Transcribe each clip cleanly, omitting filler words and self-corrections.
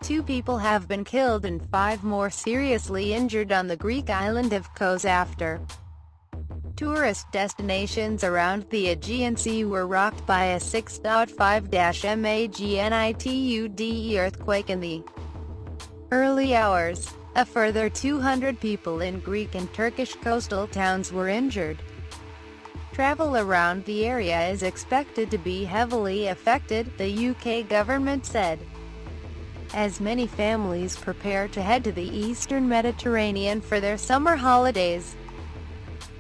2 people have been killed and 5 more seriously injured on the Greek island of Kos after tourist destinations around the Aegean Sea were rocked by a 6.5-magnitude earthquake in the early hours. A further 200 people in Greek and Turkish coastal towns were injured. Travel around the area is expected to be heavily affected, the UK government said, as many families prepare to head to the eastern Mediterranean for their summer holidays.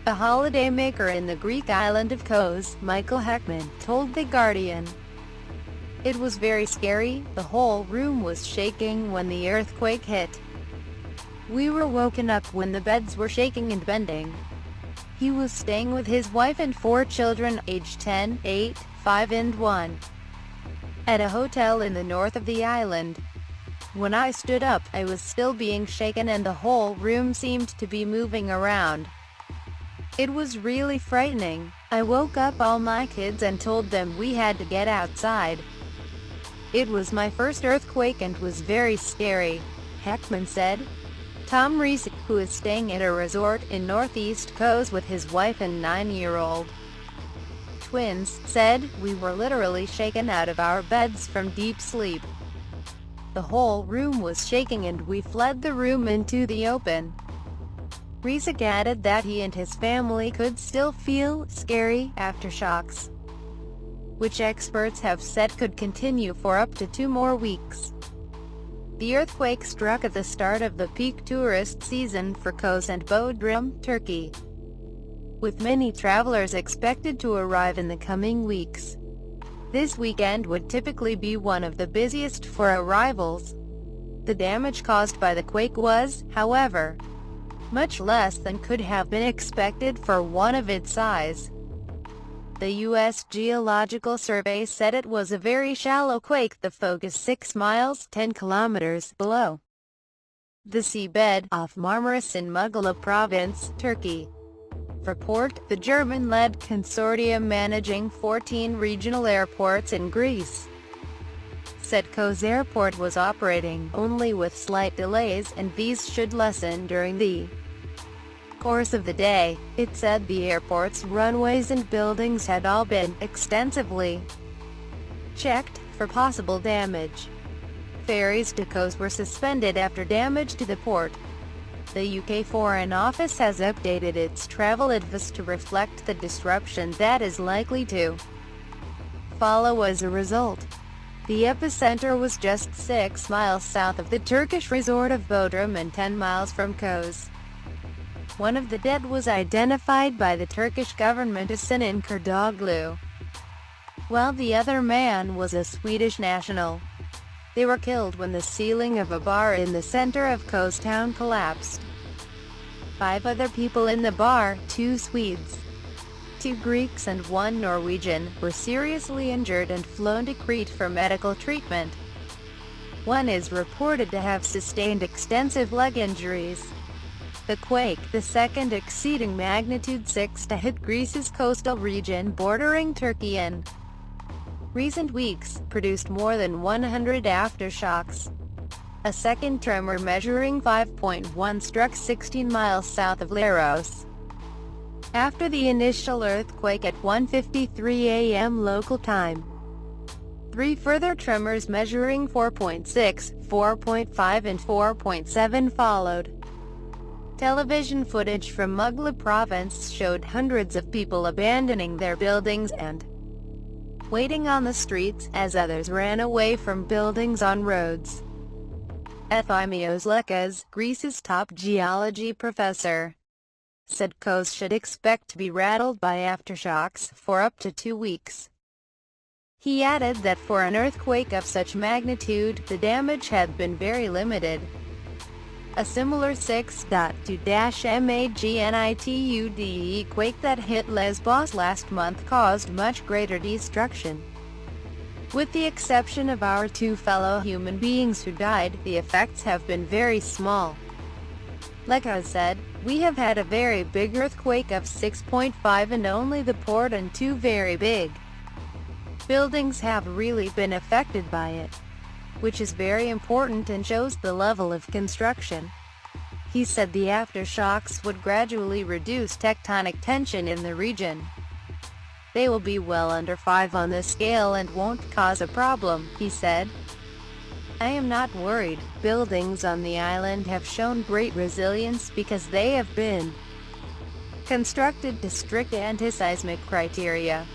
A holidaymaker in the Greek island of Kos, Michael Heckman, told The Guardian, "It was very scary, the whole room was shaking when the earthquake hit. We were woken up when the beds were shaking and bending." He was staying with his wife and 4 children, aged 10, 8, 5 and 1, at a hotel in the north of the island. "When I stood up, I was still being shaken and the whole room seemed to be moving around. It was really frightening. I woke up all my kids and told them we had to get outside. It was my first earthquake and was very scary," Heckman said. Tom Rees, who is staying at a resort in northeast Kos with his wife and 9-year-old twins, said, "We were literally shaken out of our beds from deep sleep. The whole room was shaking and we fled the room into the open." Rees added that he and his family could still feel scary aftershocks, which experts have said could continue for up to 2 more weeks. The earthquake struck at the start of the peak tourist season for Kos and Bodrum, Turkey, with many travelers expected to arrive in the coming weeks. This weekend would typically be one of the busiest for arrivals. The damage caused by the quake was, however, much less than could have been expected for one of its size. The U.S. Geological Survey said it was a very shallow quake, the focus 6 miles 10 kilometers below the seabed, off Marmaris in Mughal province, Turkey. Report, the German-led consortium managing 14 regional airports in Greece, said Kos Airport was operating only with slight delays and these should lessen during the course of the day. It said the airport's runways and buildings had all been extensively checked for possible damage. Ferries to Kos were suspended after damage to the port. The UK Foreign Office has updated its travel advice to reflect the disruption that is likely to follow as a result. The epicenter was just 6 miles south of the Turkish resort of Bodrum and 10 miles from Kos. One of the dead was identified by the Turkish government as Sinan Kurdoglu, while the other man was a Swedish national. They were killed when the ceiling of a bar in the center of Kos town collapsed. 5 other people in the bar, 2 Swedes, 2 Greeks and 1 Norwegian, were seriously injured and flown to Crete for medical treatment. One is reported to have sustained extensive leg injuries. The quake, the second exceeding magnitude 6 to hit Greece's coastal region bordering Turkey in recent weeks, produced more than 100 aftershocks. A second tremor measuring 5.1 struck 16 miles south of Leros. After the initial earthquake at 1:53 a.m. local time, 3 further tremors measuring 4.6, 4.5 and 4.7 followed. Television footage from Mughal province showed hundreds of people abandoning their buildings and waiting on the streets, as others ran away from buildings on roads. Efthymios Lekas, Greece's top geology professor, said Kos should expect to be rattled by aftershocks for up to 2 weeks. He added that for an earthquake of such magnitude, the damage had been very limited. A similar 6.2-magnitude quake that hit Lesbos last month caused much greater destruction. With the exception of our 2 fellow human beings who died, the effects have been very small. Lekas said, "We have had a very big earthquake of 6.5 and only the port and 2 very big buildings have really been affected by it. which is very important and shows the level of construction. He said the aftershocks would gradually reduce tectonic tension in the region. They will be well under 5 on the scale and won't cause a problem, he said. I am not worried. Buildings on the island have shown great resilience because they have been constructed to strict anti-seismic criteria.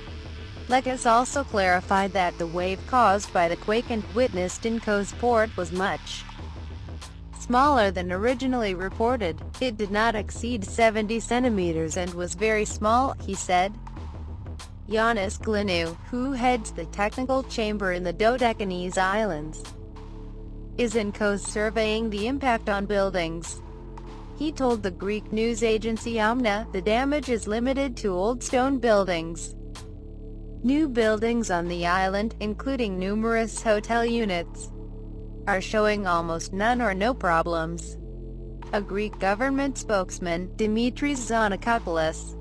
Lekas also clarified that the wave caused by the quake and witnessed in Coes Port was much smaller than originally reported. It did not exceed 70 centimeters and was very small, he said. Yannis Glinu, who heads the technical chamber in the Dodecanese Islands, is in Coes surveying the impact on buildings. He told the Greek news agency Omna, the damage is limited to old stone buildings. New buildings on the island, including numerous hotel units, are showing almost none or no problems. A Greek government spokesman, Dimitris Zanakopoulos,